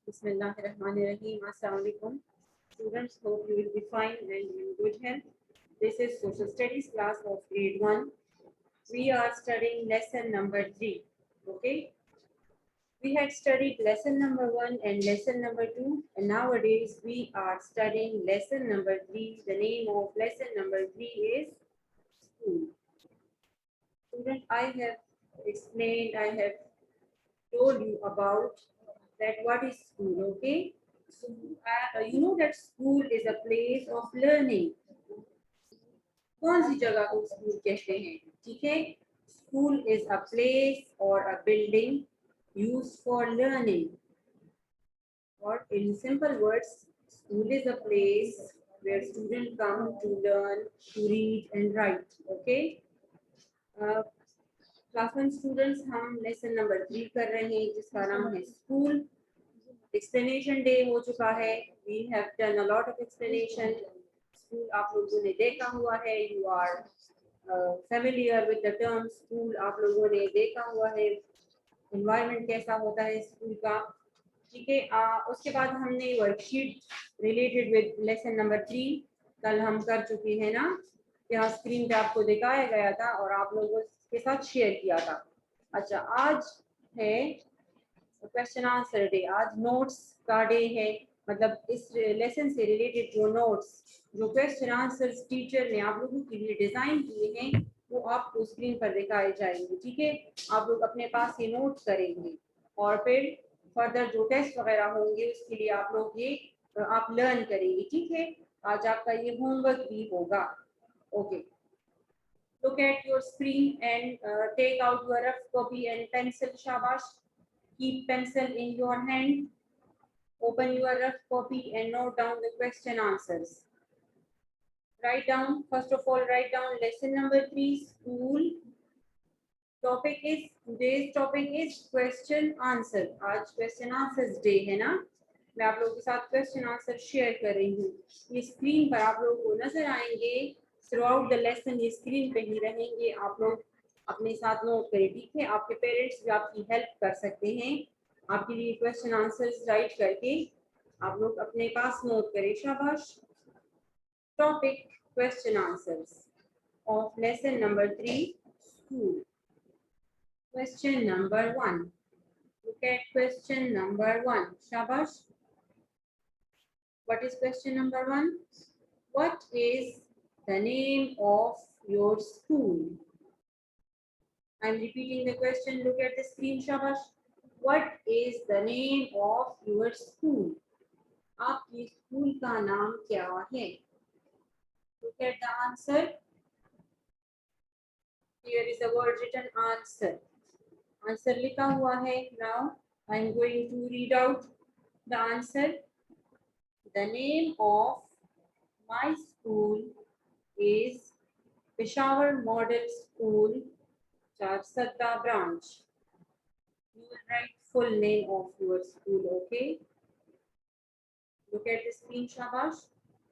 Bismillahirrahmanirrahim. Assalamu alaikum. Students, hope you will be fine and in good health. This is social studies class of grade 1. We are studying lesson number 3. Okay. We had studied lesson number 1 and lesson number 2, and nowadays we are studying lesson number 3. The name of lesson number 3 is school. Student, I have explained, I have told you about that what is school, okay? So, you know that school is a place of learning. कौन सी जगह को school कहते हैं? ठीक है, school is a place or a building used for learning. Or in simple words, school is a place where students come to learn, to read and write. Okay. Class 1 students, हम lesson number 3 कर रहे हैं जिसका नाम है school. Explanation day हो चुका है. We have done a lot of explanation. School आप लोगों ने देखा हुआ है. You are familiar with the term school. आप लोगों ने देखा हुआ है एनवायरनमेंट कैसा होता है स्कूल का. ठीक है. उसके बाद हमने worksheet related with lesson number 3 कल हम कर चुके हैं ना. यहाँ स्क्रीन पे आपको दिखाया गया था और आप लोगों के साथ शेयर किया था. अच्छा, आज है क्वेश्चन आंसर डे. आज नोट्स का डे है. मतलब इस लेसन से रिलेटेड जो नोट्स, जो क्वेश्चन आंसर्स टीचर ने आप लोगों के लिए डिजाइन किए हैं वो आपको स्क्रीन पर दिखाए जाएंगे. ठीक है. आप लोग अपने पास ये नोट करेंगे और फिर फर्दर जो टेस्ट वगैरह होंगे उसके लिए आप लोग ये आप लर्न करेंगे. ठीक है. आज आपका ये होमवर्क भी होगा. Okay. Look at your screen and take out your rough copy and pencil. Shabash. Keep pencil in your hand. Open your rough copy and note down the question answers. Write down, first of all, write down lesson number 3, school. Today's topic is question answer. आज question answers day है ना. मैं आप लोगों के साथ question answer share कर रही हूँ. ये स्क्रीन पर आप लोगों को नजर आएंगे. थ्रूआउट द लेसन ये स्क्रीन पे ही रहेंगे. आप लोग अपने साथ नोट करें. ठीक है. आपके पेरेंट्स भी आपकी हेल्प कर सकते हैं. आपके लिए क्वेश्चन आंसर्स राइट करके आप लोग अपने पास नोट करें. शाबाश. Topic question answers of lesson number 3, school. Question number 1. Look at question number 1. Shabash. What is question number 1? What is the name of your school? I am repeating the question. Look at the screen. Shabash. What is the name of your school? आपकी school का नाम क्या है? Look at the answer. Here is the word written answer. Answer लिखा हुआ है. Now I am going to read out the answer. The name of my school is Peshawar Model School, Charsadda branch. You will write full name of your school, okay? Look at the screen, Shabash.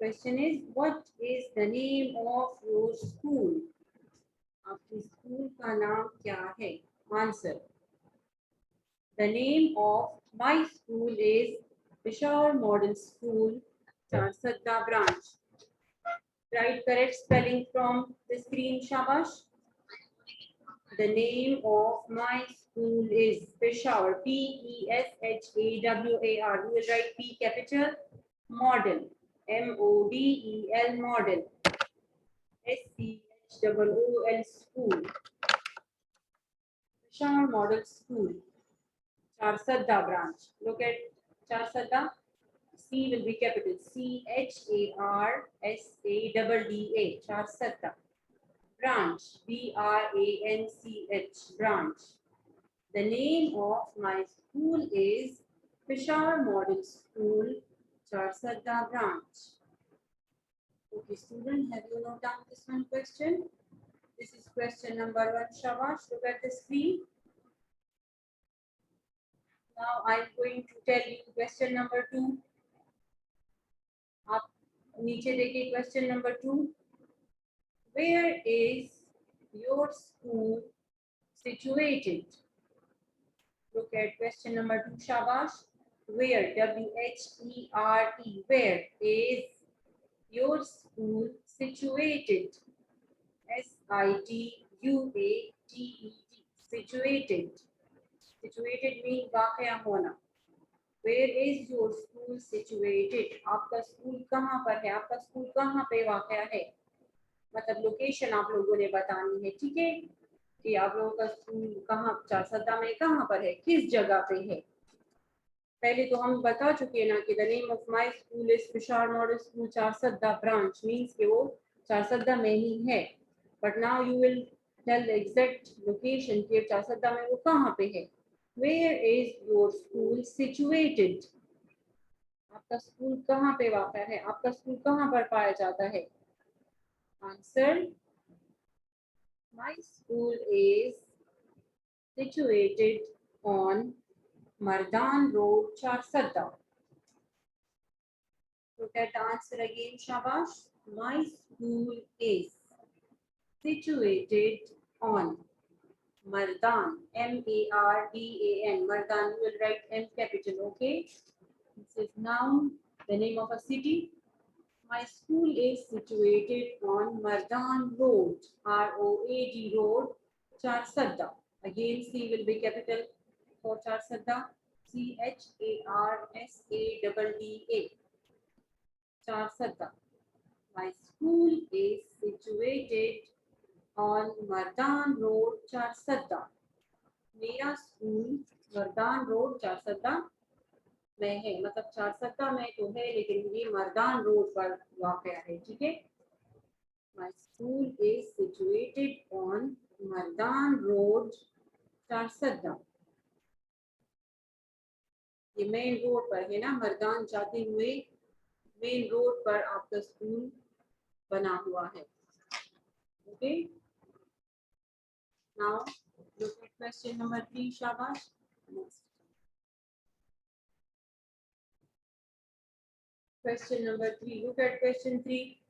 Question is, what is the name of your school? आपकी school का नाम क्या है? Answer. The name of my school is Peshawar Model School, Charsadda branch. Write correct spelling from the screen, Shabash. The name of my school is Peshawar, P-E-S-H-A-W-A-R. You will write P capital, Model, M-O-D-E-L, Model, S-C-H-O-O-L, School. Peshawar Model School, Charsadda branch. Look at Charsadda. C will be capital, C-H-A-R-S-A-D-D-A, Charsadda. Branch, B-R-A-N-C-H, branch. The name of my school is Peshawar Model School, Charsadda branch. Okay, student, have you noted down this one question? This is question number 1, Shabash. Look at the screen. Now I am going to tell you question number 2. आप नीचे देखिए question number 2. Where is your school situated? Look at question number 2, Shabash. where, WHERE, where is your school situated? SITUATED, situated. Situated mean वाक़या होना. Where is your school situated? आपका school कहाँ पर है? आपका स्कूल कहाँ पे वाक़या है? मतलब लोकेशन आप लोगों ने बतानी है, ठीक है, कि आप लोगों का स्कूल कहाँ, चारसद्दा में कहाँ पर है, किस जगह पे है. पहले तो हम बता चुके हैं ना कि the name of my school is Tushar model school Charsadda branch, means कि वो चारसद्दा में ही है. But now you will tell the exact location कि चारसद्दा में वो कहाँ पे है. Where is your school situated? आपका स्कूल कहाँ पे वाक़ा है? आपका स्कूल कहाँ पर पाया जाता है? Answer, my school is situated on Mardan Road, Charsadda. Look at the answer again, Shabash. My school is situated on Mardan, M-A-R-D-A-N. Mardan, you will write M capital, okay? This is noun, the name of a city. My school is situated on Mardan Road, R-O-A-D Road, Charsadda. Again, C will be capital for Charsadda, Charsadda, Charsadda. My school is situated on Mardan Road, Charsadda. मेरा school Mardan road Charsadda में है. मतलब चारसद्दा में तो है लेकिन ये Mardan road पर वाक़या है, ठीक है. My school is situated on Mardan Road, Charsadda. ये मेन रोड पर है ना, मर्दान जाते हुए मेन रोड पर आपका स्कूल बना हुआ है. Okay, now look at question number 3, Shabash. Next. Question number 3. Look at question 3.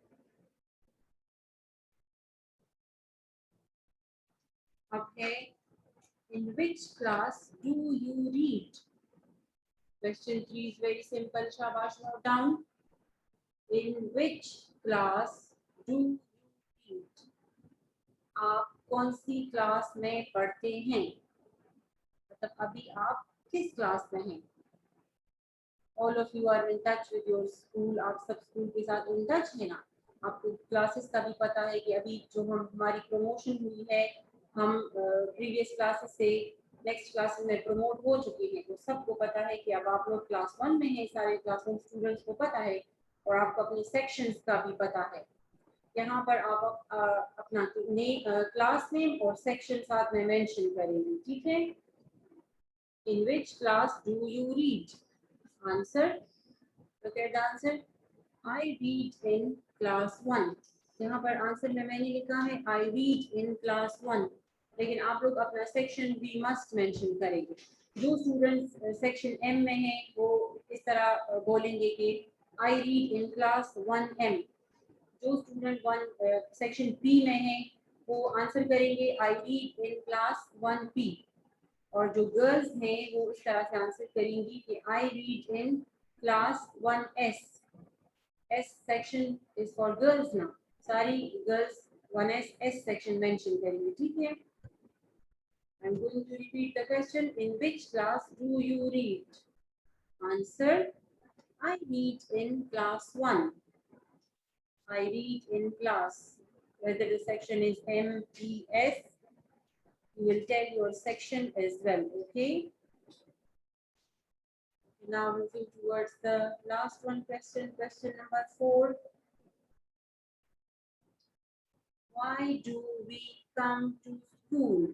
Okay. In which class do you read? Question 3 is very simple. Shabash, note down. In which class do you read? आप कौन सी class में पढ़ते हैं? मतलब अभी आप किस class में हैं? All of you are in touch with your school. आप सब स्कूल के साथ in touch है ना? आपको क्लासेस का भी पता है कि अभी जो हमारी प्रमोशन हुई है, हम प्रीवियस क्लासेस से नेक्स्ट क्लासेस में प्रमोट हो चुके हैं. तो सबको पता है कि अब आप लोग क्लास 1 में हैं. सारे क्लास 1 स्टूडेंट्स को पता है और आपको अपने सेक्शंस का भी पता है. यहाँ पर आप अपना क्लास नेम और सेक्शन साथ में मेंशन करेंगे, ठीक है. In which class do you read? Answer. Look at the answer. I read in class 1. यहाँ पर आंसर में मैंने लिखा है I read in class 1, लेकिन आप लोग अपना सेक्शन भी मस्ट मेंशन करेंगे. जो स्टूडेंट्स सेक्शन M में हैं वो इस तरह बोलेंगे कि I read in class 1M. जो स्टूडेंट सेक्शन P में है वो आंसर करेंगे I read in class 1P. और जो गर्ल्स हैं वो इस तरह से आंसर करेंगी कि I read in class 1S. S section is for girls now. सारी girls 1S S section mention करेंगे, ठीक है. I'm going to repeat the question. In which class do you read? Answer. I read in class 1. I read in class. Whether the section is M, E, S, you will tell your section as well, okay? Now moving towards the last one question, question number 4. Why do we come to school?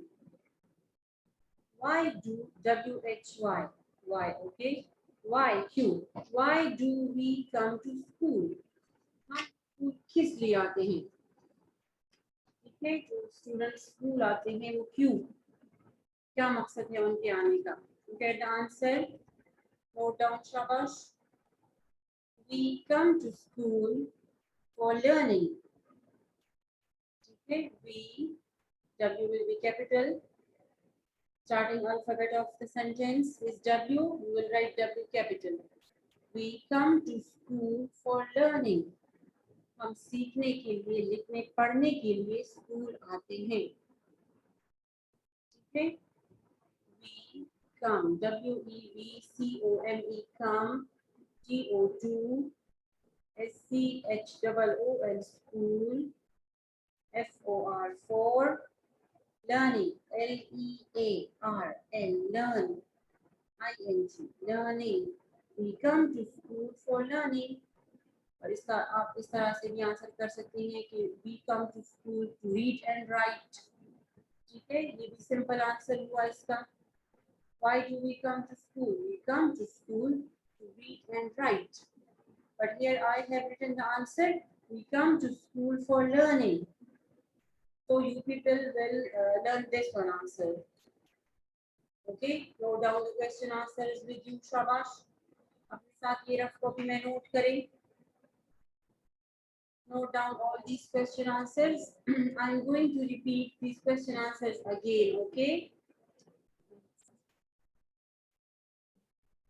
Why do W-H-Y, why, okay? Why, Q. Why do we come to school? हम school किस लिए आते हैं? ठीक है, जो student school आते हैं वो क्यों, क्या मकसद है उनके आने का? Get the answer. Note down, Shabash. We come to school for learning. Okay, we, W will be capital, Starting alphabet of the sentence is W. You will write W capital. We come to school for learning. हम सीखने के लिए, लिखने पढ़ने के लिए school आते हैं. ठीक है. We come. WEVCOME come. GO2 SCHOOL school. FOR for learning. LEARN learn. ING learning. We come to school for learning. और इसका आप इस तरह से भी आंसर कर सकते हैं कि we come to school to read and write. ठीक है, ये भी सिंपल आंसर हुआ इसका. Why do we come to school? We come to school to read and write. But here I have written the answer. We come to school for learning. So you people will learn this one answer. Okay, note down the question answers with you. शाबाश. अपने साथ ये rough copy में note करें. Note down all these question answers. I'm going to repeat these question answers again. Okay.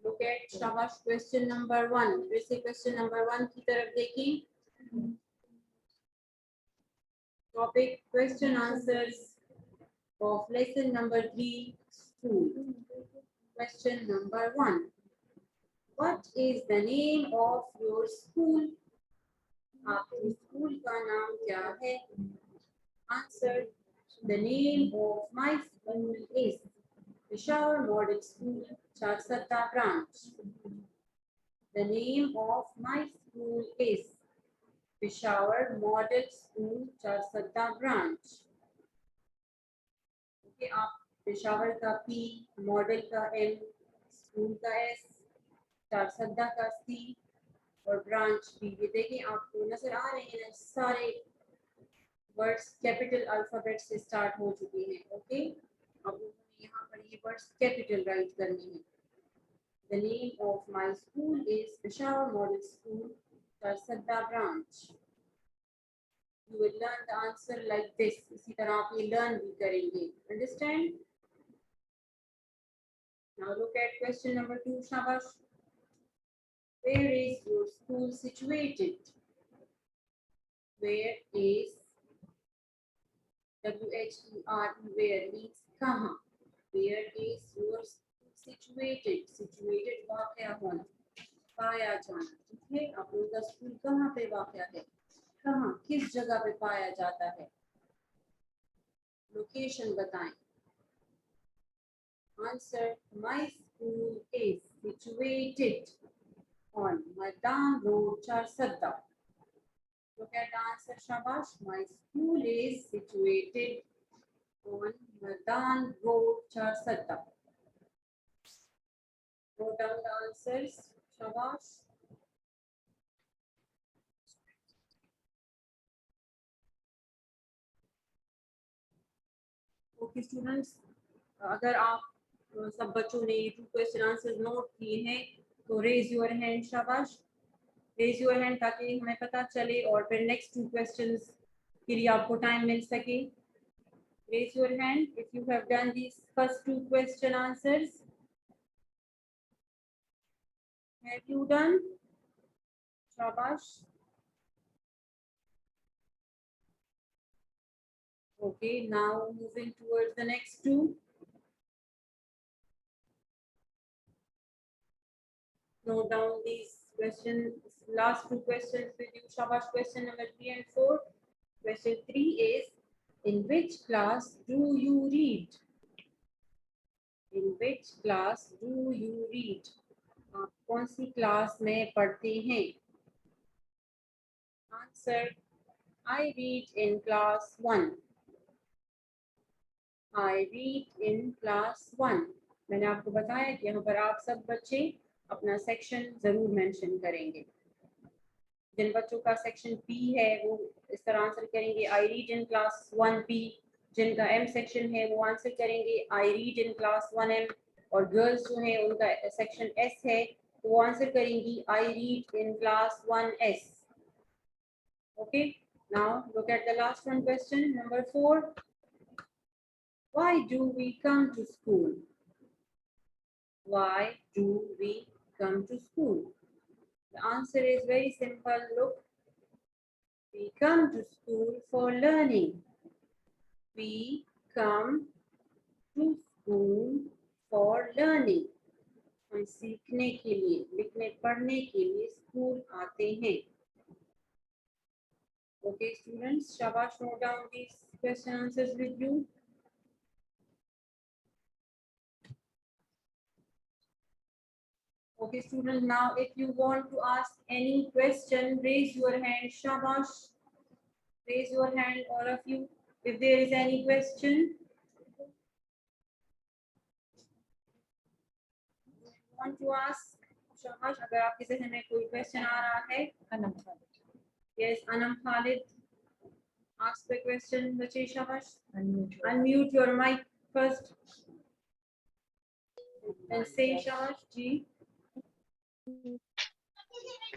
Look at शाबाश question number 1. फिर से question number 1 की तरफ देखिए. Topic question answers of lesson number 3 school. Question number 1. What is the name of your school? आपके school का नाम क्या है? Answer. The name of my school is Peshawar Model School, Charsadda branch. The name of my school is Peshawar Model School, Charsadda branch. Okay, आप पेशावर का P, model का M, school का S, Charsadda का C और ब्रांच भी. ये देखिए आपको नजर आ रहे हैं सारे वर्ड्स कैपिटल अल्फाबेट से स्टार्ट हो चुके हैं. ओके, अब यहाँ पर ये वर्ड्स कैपिटल राइट करने हैं. The name of my school is Peshawar Model School, Charsadda branch. You will learn the answer like this. इसी तरह आप ये learn भी करेंगे. Understand? Now look at question number 2. शाबाश. Where is your school situated? Where is WHERE? Where means कहाँ. Where is your school situated? Situated वाक़या होना, पाया जाना. ठीक है, आप लोगों का स्कूल कहाँ पे वाक़या है? कहाँ, किस जगह पे पाया जाता है? लोकेशन बताएं. Answer. My school is situated on Madan Road, Charsadda. Look at the answer, shabash. My school is situated on Madan Road, Charsadda. Note down the answers, shabash. Okay, students, अगर आप सब बच्चों ने ये 2 क्वेश्चन आंसर्स नोट किए हैं तो raise your hand. शाबाश, रेज योर हैंड ताकि हमें पता चले और फिर नेक्स्ट 2 क्वेश्चंस के लिए आपको टाइम मिल सके. Raise your hand if you have done these first 2 question answers. Have you done? Shabash. Okay, now moving towards the next 2. Note down these questions, last 2 questions with you. Shabash. Question number 3 and 4. Question 3 is, in which class do you read? In which class do you read? आप कौन सी class में पढ़ते हैं? Answer. I read in class 1. I read in class 1. मैंने आपको बताया कि यहाँ पर आप सब बच्चे अपना सेक्शन जरूर मेंशन करेंगे. जिन बच्चों का सेक्शन P है वो इस तरह आंसर करेंगे I read in class 1P. जिनका M सेक्शन है वो आंसर करेंगे I read in class 1M. और गर्ल्स जो है उनका सेक्शन S है तो वो आंसर करेंगी I read in class 1S. Okay, now look at the last one, question number 4. Why do we come to school? Why do we come to school? The answer is very simple. Look, we come to school for learning. We come to school for learning. हम सीखने के लिए, लिखने पढ़ने के लिए school आते हैं. Okay, students, शाबाश, note down these question answers with you. Okay, students, now if you want to ask any question, raise your hand. Shabash. Raise your hand, all of you, if there is any question. Want to ask? Shabash, अगर आपके ज़हन में कोई question आ रहा है. Anam Khalid. Yes, Anam Khalid. Ask the question, बच्चे शाबाश. Unmute your Unmute your mic first. And say shabash, ji.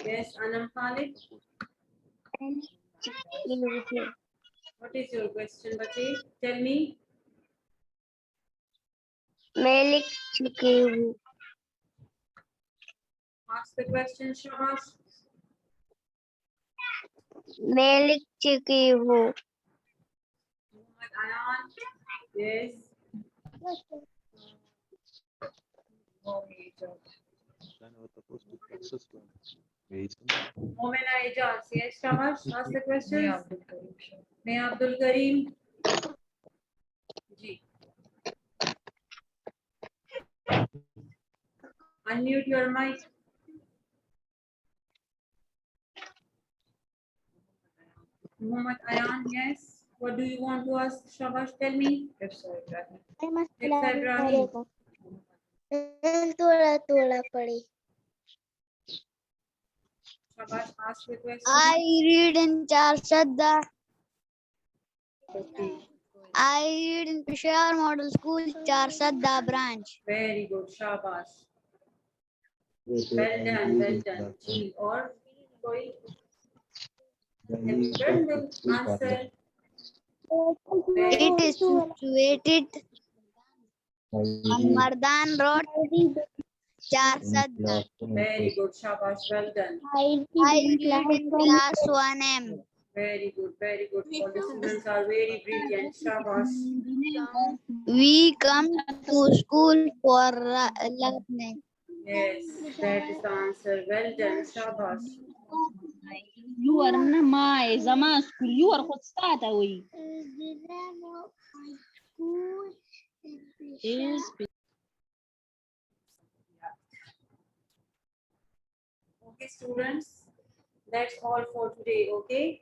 Yes, Anam Khalid. What is your question, बच्चे? Tell me. मैं लिख चुकी हूँ. Ask the question, shabash. मैं लिख चुकी हूँ. Muhammad Ayan. Yes. Momena Ijaz. Yes, shabash. Ask the question. May Abdul Karim. Ji. Unmute your mic. Muhammad Ayan, yes. What do you want to ask, Shabash? Tell me. Ibrahim. थोड़ा थोड़ा पढ़ी. Shabash, ask the question. I read in Char Sadda. I read in Peshawar Model School, Char Sadda branch. Very good, Shabash. Well done, well done. Ji, or koi? Everyone will answer. It is situated on Mardan Road, Char Sadda. Very good, Shabash. Well done. I read in class 1M. Very good, very good. All the students are very brilliant. Shabash. We come to school for learning. Yes, that is the answer. Well done, Shabash. You are not my Zama school. You are what start away. Is Okay, students, that's all for today, okay?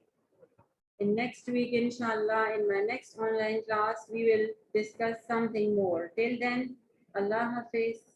In next week, inshallah, in my next online class, we will discuss something more. Till then, Allah Hafiz.